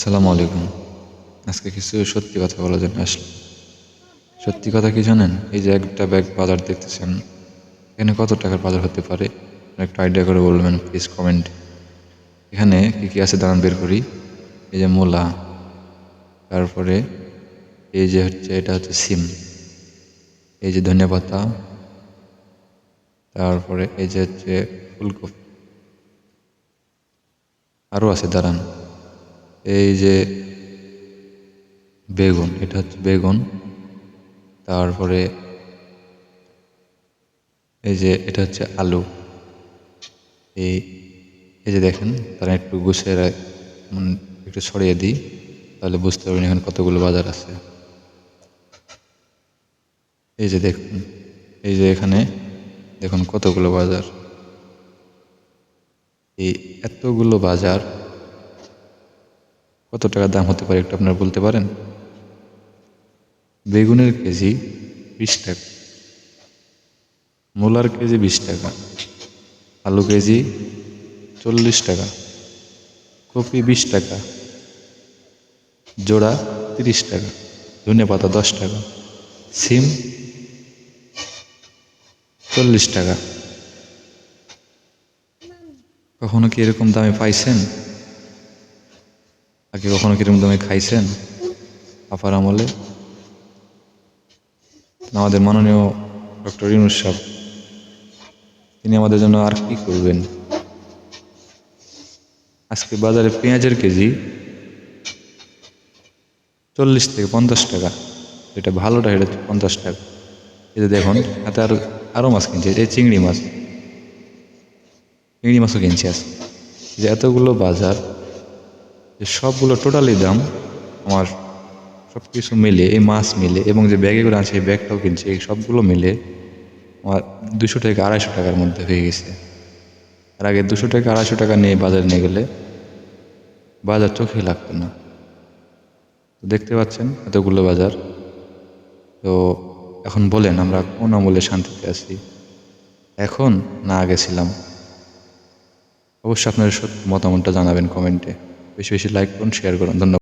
আসসালামু আলাইকুম। আজকে কিছু সত্যি কথা বলার জন্য আসলাম। সত্যি কথা কি জানেন? এই যে একটা ব্যাগ বাজার দেখতেছেন, এখানে কত টাকার বাজার হতে পারে? একটু আইডিয়া করে বলবেন প্লিজ কমেন্টে। এখানে কি কি আছে দাঁড়ান বের করি। এই যে মূলা, তারপরে এই যে এটা হচ্ছে সিম, এই যে ধনিয়াপাতা, তারপরে এই যে ফুলকপি, আরও আছে দাঁড়ান। এই যে বেগুন, এটা হচ্ছে বেগুন, তারপরে এই যে এটা হচ্ছে আলু। এই এই যে দেখেন, তারা একটু গুছিয়ে একটু ছড়িয়ে দিই, তাহলে বুঝতে পারবেন এখানে কতগুলো বাজার আছে। এই যে দেখুন, এই যে এখানে দেখুন কতগুলো বাজার। এই এতগুলো বাজার কত টাকা দাম হতে পারে একটু আপনারা বলতে পারেন? বেগুনের কেজি 20 টাকা, মূলার কেজি 20 টাকা, আলু কেজি 40 টাকা, কপি 20 টাকা, জোড়া 30 টাকা, ধনেপাতা 10 টাকা, সিম 40 টাকা। কখনো কি এরকম দামে পাইছেন? আগে কখনো কি এরকম দামে খাইছেন আপার আমলে? আমাদের মাননীয় ডক্টর ইউনূস সাহেব, তিনি আমাদের জন্য আর কি করবেন? আজকে বাজারে পেঁয়াজের কেজি 40 থেকে 50 টাকা, যেটা ভালোটা এটা 50 টাকা। এই যে দেখুন, হাতে আরও মাছ কিনছে, এই চিংড়ি মাছ, চিংড়ি মাছও কিনছে আজকে। যে এতগুলো বাজার, যে সবগুলো টোটালি দাম আমার সব কিছু মিলে, এই মাছ মিলে এবং যে ব্যাগে করে আছে এই ব্যাগটাও কিনছে, এই সবগুলো মিলে আমার 200 থেকে 250 টাকার মধ্যে হয়ে গেছে। আর আগে 200 টাকা 250 টাকা নিয়ে বাজারে নিয়ে গেলে বাজার চোখে লাগতো না। তো দেখতে পাচ্ছেন এতগুলো বাজার। তো এখন বলেন আমরা কোন আমলে শান্তিতে আছি, এখন না আগে ছিলাম? অবশ্যই আপনার মতামতটা জানাবেন কমেন্টে। বেশি বেশি লাইক করুন, শেয়ার করুন। ধন্যবাদ।